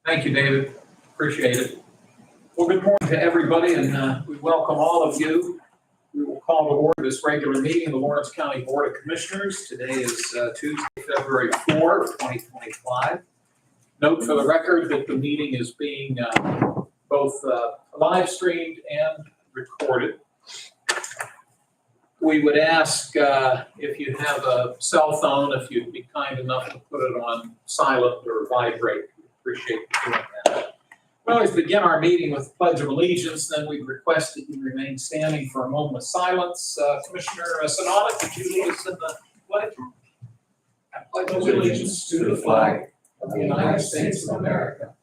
Thank you, David. Appreciate it. Well, good morning to everybody, and we welcome all of you. We will call to order this regular meeting of the Lawrence County Board of Commissioners. Today is Tuesday, February 4, 2025. Note for the record that the meeting is being both live streamed and recorded. We would ask if you have a cell phone, if you'd be kind enough to put it on silent or vibrate. We appreciate you doing that. We always begin our meeting with the Pledge of Allegiance, then we request that you remain standing for a moment of silence. Commissioner Sanada, could you lead us in the pledge? I pledge allegiance to the flag of the United States of America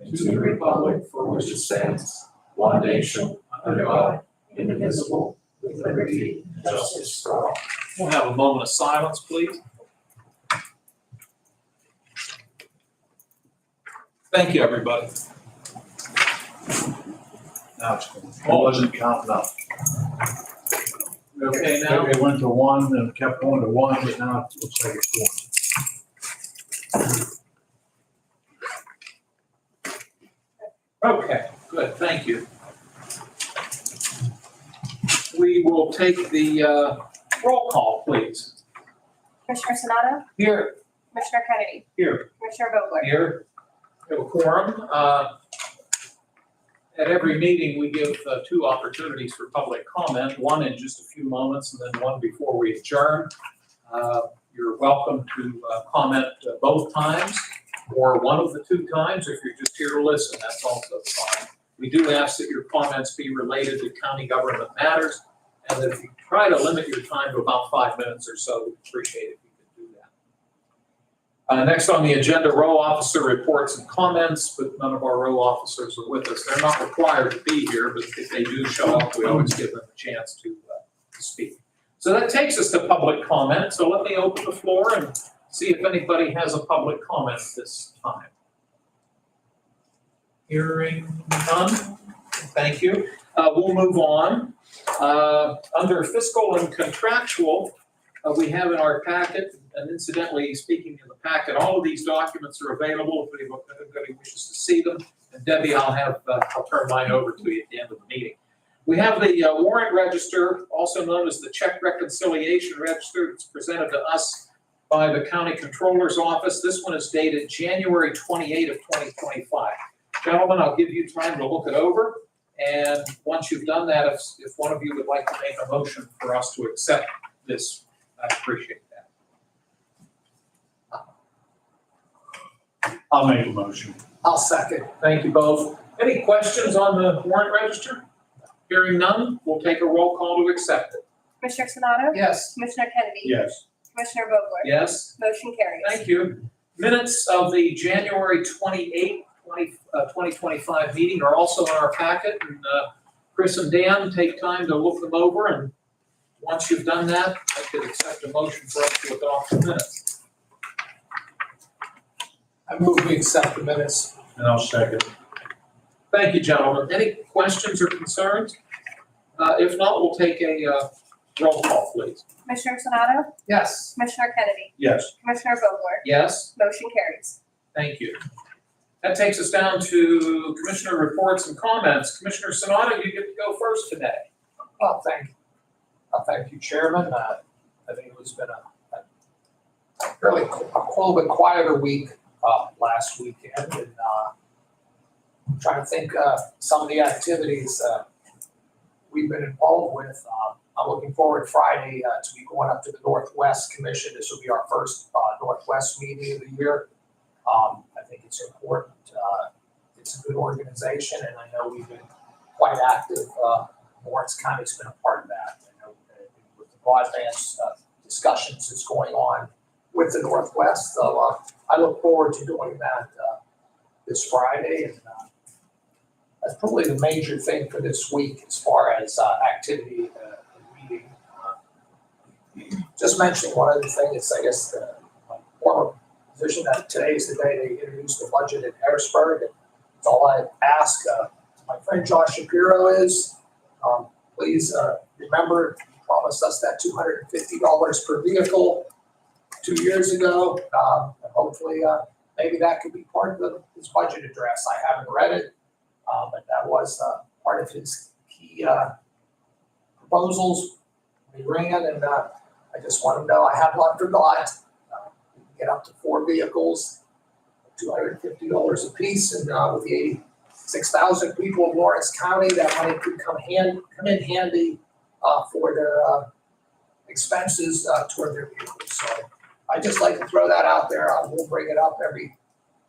and to the republic for which it stands, one nation, under God, indivisible, with liberty and justice for all. We'll have a moment of silence, please. Thank you, everybody. Now it's cool. It wasn't counting up. Okay, now? It went to one and kept going to one, but now it looks like it's going. Okay, good, thank you. We will take the roll call, please. Commissioner Sanada, Here. Commissioner Kennedy, Here. Commissioner Vogler. Here. We have a quorum. At every meeting, we give two opportunities for public comment, one in just a few moments and then one before we adjourn. You're welcome to comment both times or one of the two times. If you're just here to listen, that's also fine. We do ask that your comments be related to county government matters, and that if you try to limit your time to about 5 minutes or so, we'd appreciate it if you could do that. Next on the agenda, row officer reports and comments, but none of our row officers are with us. They're not required to be here, but if they do show up, we always give them a chance to speak. So that takes us to public comment. So let me open the floor and see if anybody has a public comment this time. Hearing none, thank you. We'll move on. Under fiscal and contractual, we have in our packet, and incidentally, speaking in the packet, all of these documents are available if anybody wishes to see them. And Debbie, I'll turn mine over to you at the end of the meeting. We have the warrant register, also known as the check reconciliation register, that's presented to us by the county controller's office. This one is dated January 28 of 2025. Gentlemen, I'll give you time to look it over. And once you've done that, if one of you would like to make a motion for us to accept this, I'd appreciate that. I'll make a motion. I'll second. Thank you both. Any questions on the warrant register? Hearing none, we'll take a roll call to accept it. Commissioner Sanada, Yes. Commissioner Kennedy, Yes. Commissioner Vogler. Yes. Motion carries. Thank you. Minutes of the January 28th, 2025 meeting are also in our packet. And Chris and Dan, take time to look them over. And once you've done that, I could accept a motion for us to adopt the minutes. I move we accept the minutes. And I'll second. Thank you, gentlemen. Any questions or concerns? If not, we'll take a roll call, please. Commissioner Sanada, Yes. Commissioner Kennedy, Yes. Commissioner Vogler. Yes. Motion carries. Thank you. That takes us down to commissioner reports and comments. Commissioner Sanada, you get to go first today. Well, thank you, Chairman. I think it's been a fairly a little bit quieter week last weekend, and I'm trying to think some of the activities we've been involved with. I'm looking forward Friday to be going up to the Northwest Commission. This will be our first Northwest meeting of the year. I think it's important. It's a good organization, and I know we've been quite active. Lawrence County's been a part of that. I know with the broadband discussions that's going on with the Northwest. So I look forward to doing that this Friday, and that's probably the major thing for this week as far as activity and meeting. Just mentioning one other thing, it's I guess my former position that today is the day they introduced the budget in Harrisburg. And it's all I ask my friend Josh Shapiro is, please remember, he promised us that $250 per vehicle 2 years ago. And hopefully maybe that could be part of his budget address. I haven't read it, but that was part of his key proposals he ran, and I just want to know I have not forgot. We can get up to 4 vehicles, $250 a piece, and with the 86,000 people of Lawrence County, that money could come in handy for their expenses toward their vehicles. So I just like to throw that out there. We'll bring it up every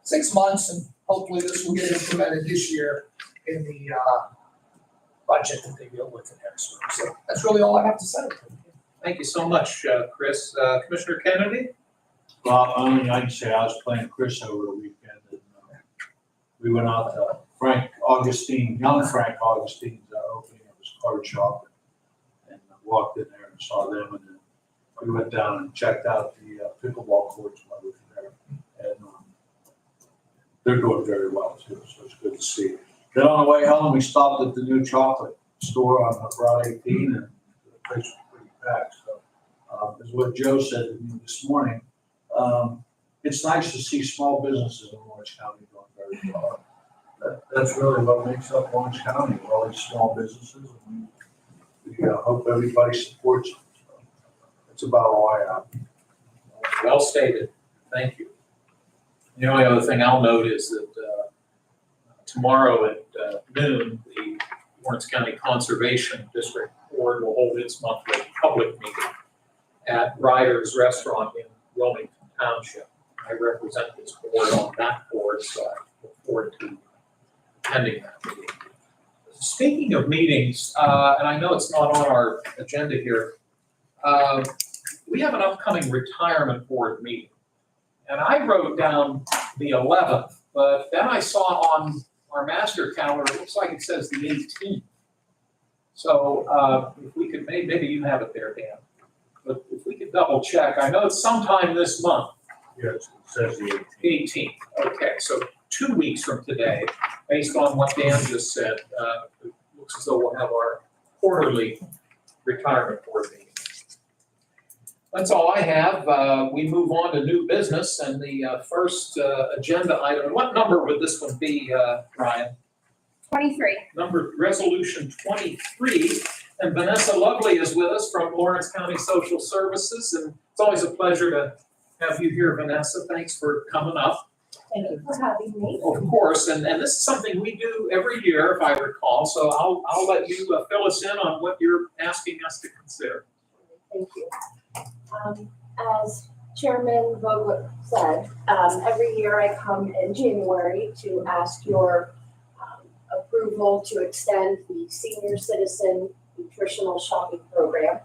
6 months, and hopefully this will get implemented this year in the budget that they deal with in Harrisburg. So that's really all I have to say. Thank you so much, Chris. Commissioner Kennedy? Well, only I can say I was playing Chris over the weekend, and we went out to young Frank Augustine's opening of his card shop, and walked in there and saw them, and then we went down and checked out the pickleball courts while we were there, and they're doing very well too, so it's good to see. Then on the way home, we stopped at the new chocolate store on Route 18, and the place was pretty packed. So, as what Joe said to me this morning, it's nice to see small businesses in Orange County doing very well. That's really what makes up Orange County, all these small businesses. And we hope everybody supports them. So that's about all I have. Well stated. Thank you. The only other thing I'll note is that tomorrow at noon, the Lawrence County Conservation District Board will hold its monthly public meeting at Ryder's Restaurant in Wilmington Township. I represent this board on that board, so I look forward to attending that meeting. Speaking of meetings, and I know it's not on our agenda here, we have an upcoming retirement board meeting. And I wrote down the 11th, but then I saw on our master calendar, it looks like it says the 18th. So if we could, maybe you have it there, Dan, but if we could double check, I know it's sometime this month. Yes, it says the 18th, okay, so 2 weeks from today, based on what Dan just said, it looks as though we'll have our quarterly retirement board meeting. That's all I have. We move on to new business, and the first agenda item, what number would this one be, Ryan? 23. Resolution 23, and Vanessa Lovely is with us from Lawrence County Social Services, and it's always a pleasure to have you here, Vanessa. Thanks for coming up. Thank you for having me. Of course, and this is something we do every year, if I recall, so I'll let you fill us in on what you're asking us to consider. Thank you. As Chairman Vogler said, every year I come in January to ask your approval to extend the Senior Citizen Nutritional Shopping Program.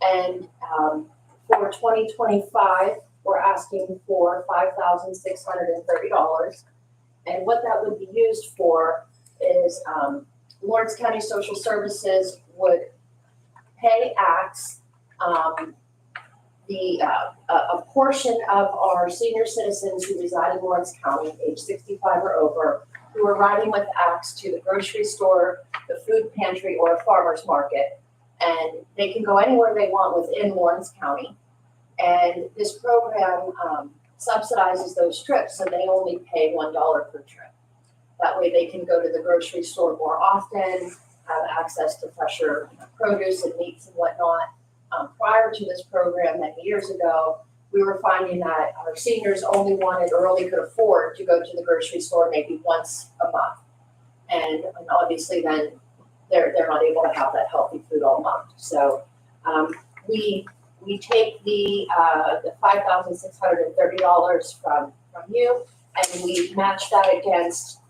And for 2025, we're asking for $5,630. And what that would be used for is Lawrence County Social Services would pay ACTS a portion of our senior citizens who reside in Lawrence County, age 65 or over, who are riding with ACTS to the grocery store, the food pantry, or a farmer's market. And they can go anywhere they want within Lawrence County. And this program subsidizes those trips, so they only pay $1 per trip. That way they can go to the grocery store more often, have access to fresher produce and meats and whatnot. Prior to this program many years ago, we were finding that our seniors only wanted or only could afford to go to the grocery store maybe once a month. And obviously then they're not able to have that healthy food all month. So we take the $5,630 from you, and we match that against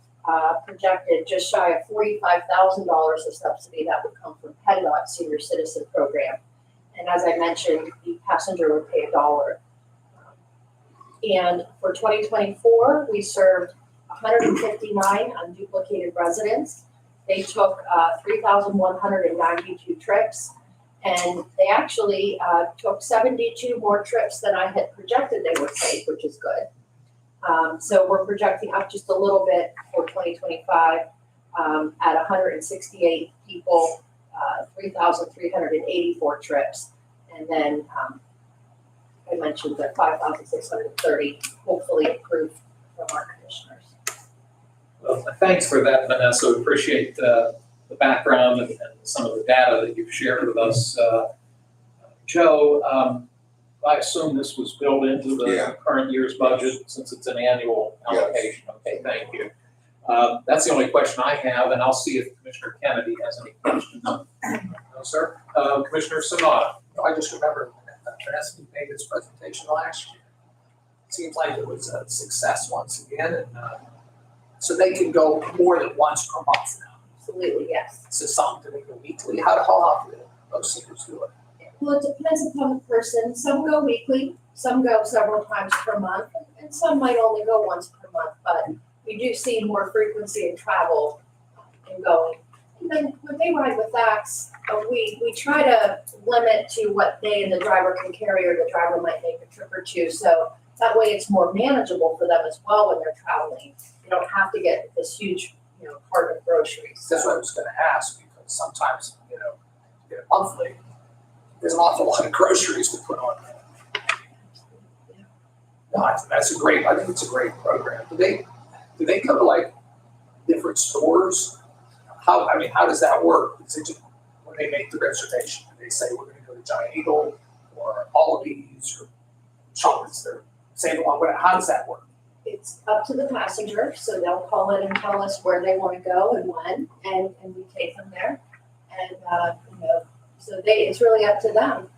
projected just shy of $45,000 of subsidy that would come from PennDOT Senior Citizen Program. And as I mentioned, the passenger would pay $1. And for 2024, we served 159 unduplicated residents. They took 3,192 trips, and they actually took 72 more trips than I had projected they would take, which is good. So we're projecting up just a little bit for 2025 at 168 people, 3,384 trips. And then I mentioned that 5,630 hopefully approved from our commissioners. Well, thanks for that, Vanessa. We appreciate the background and some of the data that you've shared with us. Joe, I assume this was built into the Yeah. current year's budget since it's an annual Yes. allocation. Okay, thank you. That's the only question I have, and I'll see if Commissioner Kennedy has any questions. No, sir. Commissioner Sanada. I just remember Vanessa made this presentation last year. Seems like it was a success once again, and so they can go more than once per month now. Absolutely, yes. So some do they go weekly? How often do those seniors do it? Well, it depends upon the person. Some go weekly, some go several times per month, and some might only go once per month, but we do see more frequency in travel and going. And then when they ride with Axe, we try to limit to what they and the driver can carry, or the driver might make a trip or two, so that way it's more manageable for them as well when they're traveling. You don't have to get this huge, cart of groceries. That's what I was gonna ask, because sometimes, you get a monthly, there's an awful lot of groceries to put on there. No, I think it's a great program. Do they go to like different stores? How does that work? Is it just when they make the reservation, do they say we're gonna go to Giant Eagle or Aldi's or Shoppers or Save On? How does that work? It's up to the passenger, so they'll call in and tell us where they want to go and when, and we take them there. And, so it's really up to them.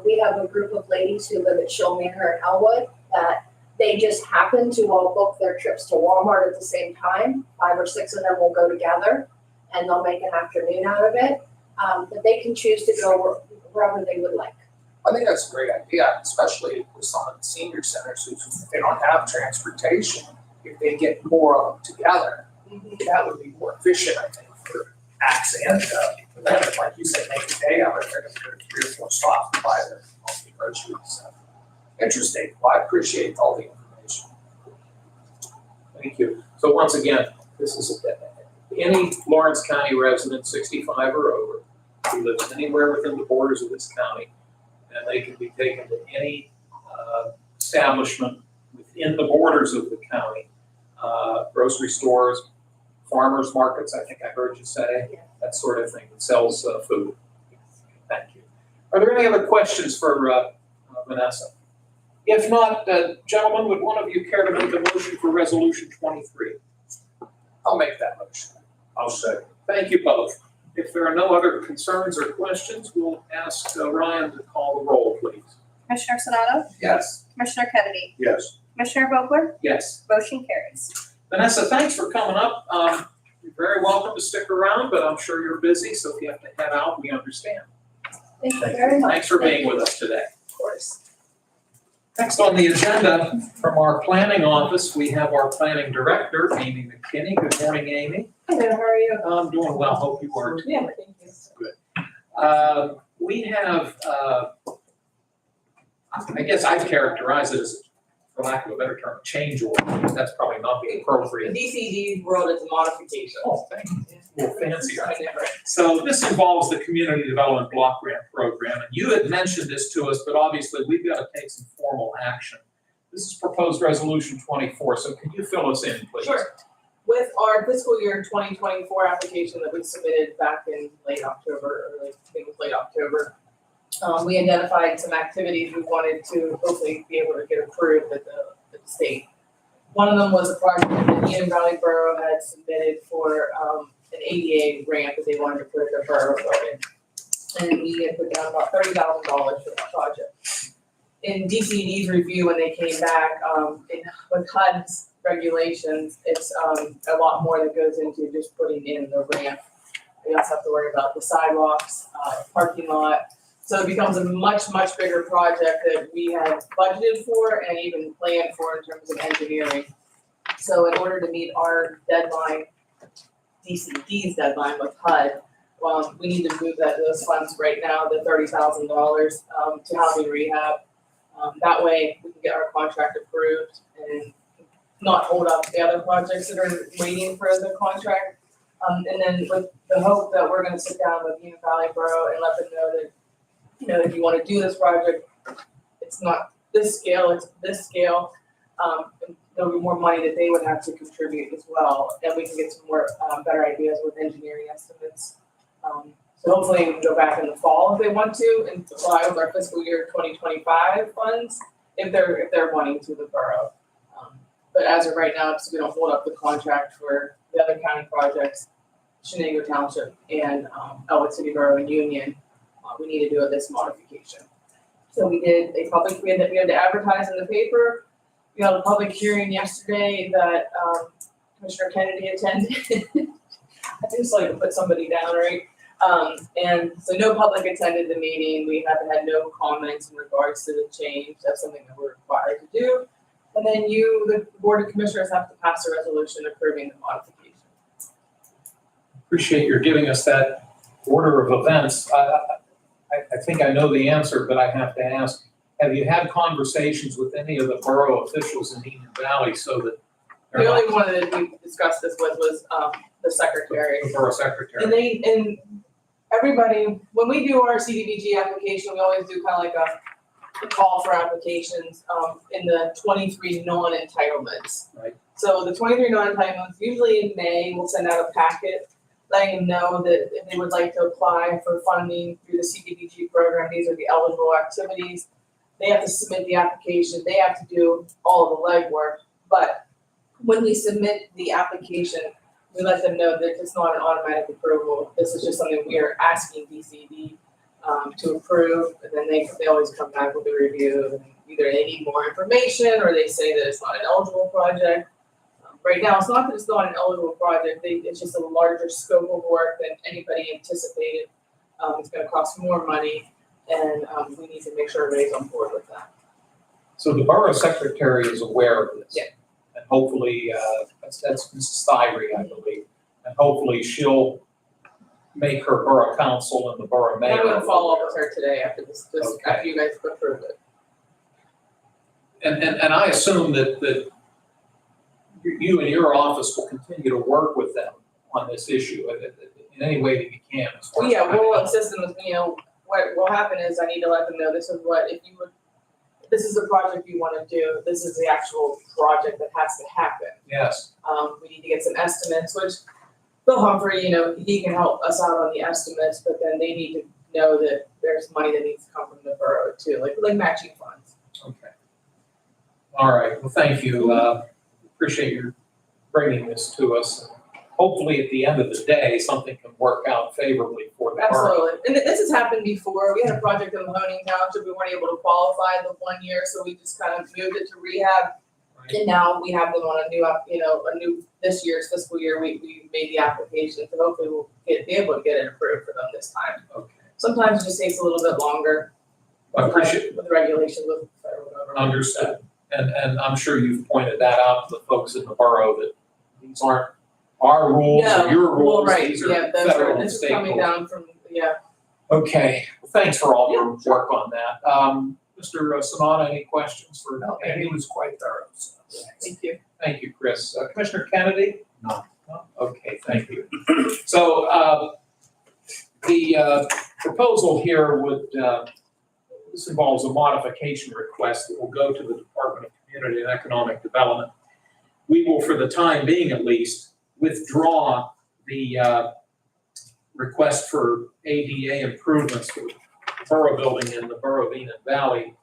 We have a group of ladies who live at Schill Manor and Elwood that they just happen to all book their trips to Walmart at the same time. 5 or 6 of them will go together, and they'll make an afternoon out of it. But they can choose to go wherever they would like. I think that's a great idea, especially with some of the senior centers who they don't have transportation. If they get more of them together, that would be more efficient, I think, for Axe and for them. Like you said, make a day of it. They're going to go to 3 or 4 stops to buy their monthly groceries. So, interesting. Well, I appreciate all the information. Thank you. So once again, this is any Lawrence County resident, 65 or over, who lives anywhere within the borders of this county, and they can be taken to any establishment within the borders of the county, grocery stores, farmers markets, I think I heard you say, Yeah. that sort of thing, that sells food. Thank you. Are there any other questions for Vanessa? If not, gentlemen, would one of you care to make a motion for Resolution 23? I'll make that motion. I'll second. Thank you both. If there are no other concerns or questions, we'll ask Ryan to call the roll, please. Commissioner Sonato? Yes. Commissioner Kennedy? Yes. Commissioner Vogler? Yes. Motion carries. Vanessa, thanks for coming up. You're very welcome to stick around, but I'm sure you're busy, so if you have to head out, we understand. Thank you very much. Thanks for being with us today. Of course. Next on the agenda from our planning office, we have our planning director, Amy McKinney. Good morning, Amy. Hello, how are you? I'm doing well, hope you are too. Yeah, thank you. We have, I guess I'd characterize it as, for lack of a better term, a change order. That's probably not the In appropriate. DCD's world, it's a modification. Oh, thank you. A little fancy, right? So this involves the Community Development Block Grant Program, and you had mentioned this to us, but obviously we've got to take some formal action. This is proposed resolution 24, so can you fill us in, please? Sure. With our fiscal year 2024 application that we submitted back in late October, I think it was late October, we identified some activities we wanted to hopefully be able to get approved at the state. One of them was a project that Eden Valley Borough had submitted for an ADA grant that they wanted to put at their borough building. And we had put down about $30,000 for that project. In DCD's review, when they came back, with HUD's regulations, it's a lot more that goes into just putting in the ramp. We also have to worry about the sidewalks, parking lot. So it becomes a much, much bigger project that we had budgeted for and even planned for in terms of engineering. So in order to meet our deadline, DCD's deadline with HUD, we need to move those funds right now, the $30,000 to housing rehab. That way we can get our contract approved and not hold up the other projects that are waiting for the contract. And then with the hope that we're gonna sit down with Union Valley Borough and let them know that, if you wanna do this project, it's not this scale, it's this scale. And there'll be more money that they would have to contribute as well, and we can get some more, better ideas with engineering estimates. So hopefully we can go back in the fall if they want to and apply with our fiscal year 2025 funds, if they're wanting to, the borough. But as of right now, because we don't hold up the contract for the other county projects, Shenango Township and Elwood City Borough and Union, we need to do this modification. So we had to advertise in the paper. We held a public hearing yesterday that Commissioner Kennedy attended. I just like to put somebody down, right? And so no public attended the meeting. We haven't had no comments in regards to the change. That's something that we're required to do. And then you, the Board of Commissioners, have to pass a resolution approving the modification. Appreciate your giving us that order of events. I think I know the answer, but I have to ask, have you had conversations with any of the borough officials in Union Valley so that The they're only not one that we discussed this with was the secretary. the borough secretary? And everybody, when we do our CDBG application, we always do kind of like a call for applications in the 23 non-entitlements. Right. So the 23 non-entitlements, usually in May, we'll send out a packet letting them know that if they would like to apply for funding through the CDBG program, these are the eligible activities. They have to submit the application, they have to do all of the legwork, but when we submit the application, we let them know that it's not an automatic approval. This is just something we are asking DCD to approve, and then they always come back with a review. And either they need more information or they say that it's not an eligible project. Right now, it's not that it's not an eligible project, it's just a larger scope of work than anybody anticipated. It's gonna cost more money, and we need to make sure everybody's on board with that. So the borough secretary is aware of this? Yeah. And hopefully, that's Mrs. Thyre, I believe, and hopefully she'll make her borough council and the borough mayor. I'm gonna follow up with her today after this, Okay. after you guys approve it. And I assume that you and your office will continue to work with them on this issue in any way that you can. as far Well, as yeah, finding we'll out. assist them with, what will happen is I need to let them know this is what, if this is the project you wanna do, this is the actual project that has to happen. Yes, We need to get some estimates, which Bill Humphrey, he can help us out on the estimates, but then they need to know that there's money that needs to come from the borough too, like matching funds. okay. All right, well, thank you. Appreciate your bringing this to us. Hopefully, at the end of the day, something can work out favorably for the borough. Absolutely, and this has happened before. We had a project in Mahoning Township, we weren't able to qualify the 1 year, so we just kind of moved it to rehab. Right? And now we have them on a new, this year's fiscal year, we made the application, so hopefully we'll be able to get it approved for them this time. Okay. Sometimes it just takes a little bit longer. I appreciate With the regulations with the federal government. Understood. And I'm sure you've pointed that out to the folks in the borough that these aren't our rules or your Well, rules, right, these are yeah, that's federal right, and this is state coming rules. down from, yeah. Okay, well, thanks for all your work on that. Mr. Sanada, any questions for? No, and he was quite thorough, so. Thank you. Thank you, Chris. Commissioner Kennedy? No. No? Okay, thank you. So, the proposal here would, this involves a modification request that will go to the Department of Community and Economic Development. We will, for the time being at least, withdraw the request for ADA improvements for the borough building in the borough of Enid Valley.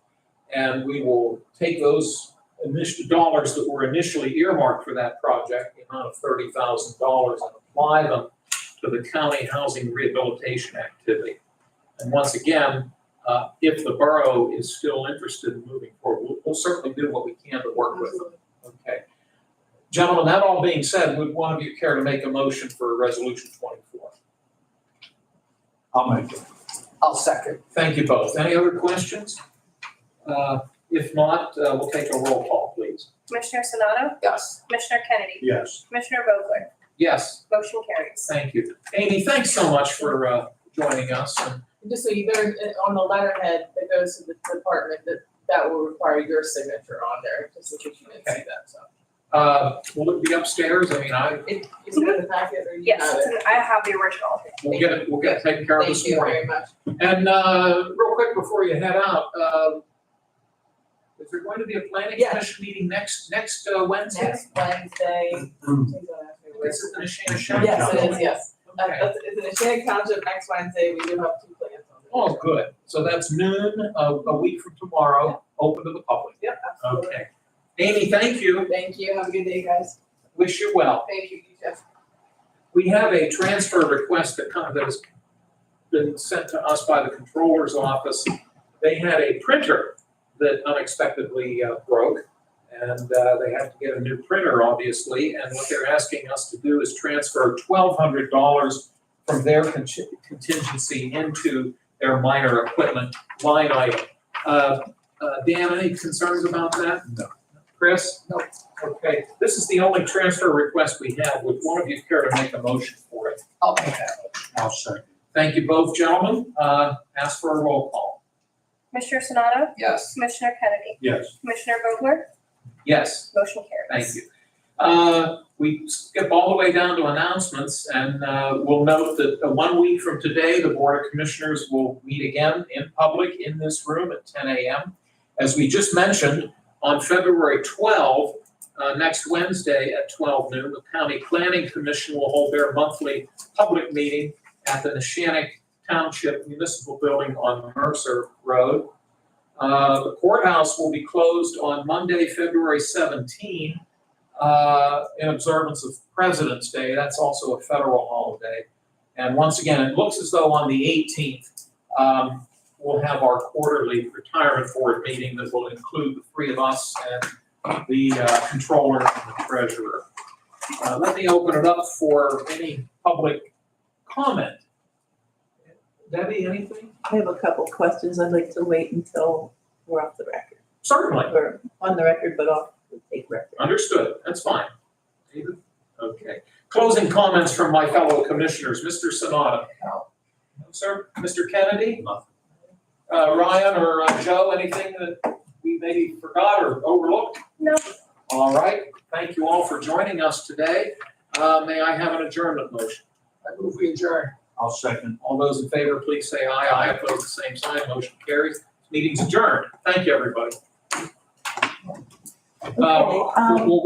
And we will take those initial dollars that were initially earmarked for that project, the amount of $30,000, and apply them to the county housing rehabilitation activity. And once again, if the borough is still interested in moving forward, we'll certainly do what we can to work with them. Okay. Gentlemen, that all being said, would one of you care to make a motion for Resolution 24? I'll make it. I'll second. Thank you both. Any other questions? If not, we'll take a roll call, please. Commissioner Sonato? Yes. Commissioner Kennedy? Yes. Commissioner Vogler? Yes, Motion carries. thank you. Amy, thanks so much for joining us. And Just so you better, on the letterhead that goes to the department, that will require your signature on there, just in case you didn't see that, so. will it be upstairs? I mean, Is it in the packet or you Yes, have it? I have the original. we'll get it taken care of Thank this you morning. very much. And real quick before you head out, Is there going to be a planning Yes. commission meeting next Wednesday? Next Wednesday. Please don't ask me where. Is it the Neshana Neshana County? Yes, it is, yes. Okay. It's in Neshannock Township next Wednesday. We do have 2 plans on there. Oh, good. So that's noon, a week from tomorrow, open to the public. Yep, absolutely. Okay. Amy, thank you. Thank you. Have a good day, guys. Wish you well. Thank you, Jeff. We have a transfer request that has been sent to us by the controller's office. They had a printer that unexpectedly broke, and they have to get a new printer, obviously. And what they're asking us to do is transfer $1,200 from their contingency into their minor equipment line item. Dan, any concerns about that? No. Chris? No. Okay, this is the only transfer request we have. Would one of you care to make a motion for it? I'll make that motion. I'll second. Thank you both, gentlemen. Ask for a roll call. Commissioner Sonato? Yes. Commissioner Kennedy? Yes. Commissioner Vogler? Yes, Motion carries. thank you. We skip all the way down to announcements, and we'll note that 1 week from today, the Board of Commissioners will meet again in public in this room at 10 a.m. As we just mentioned, on February 12, next Wednesday at 12 noon, the County Planning Commission will hold their monthly public meeting at the Neshannock Township Municipal Building on Mercer Road. The courthouse will be closed on Monday, February 17, in observance of President's Day. That's also a federal holiday. And once again, it looks as though on the 18th, we'll have our quarterly retirement board meeting that will include the 3 of us and the controller and the treasurer. Let me open it up for any public comment. Debbie, anything? I have a couple questions. I'd like to wait until we're off the record. Certainly. We're on the record, but off the tape record. Understood, that's fine. David? Okay. Closing comments from my fellow commissioners. Mr. Sonata? No. No, sir. Mr. Kennedy? Nothing. Ryan or Joe, anything that we maybe forgot or overlooked? No. All right, thank you all for joining us today. May I have an adjournment motion? I move we adjourn. I'll second. All those in favor, please say aye. Aye, opposed, the same sign. Motion carries. Meeting's adjourned. Thank you, everybody. Okay, We'll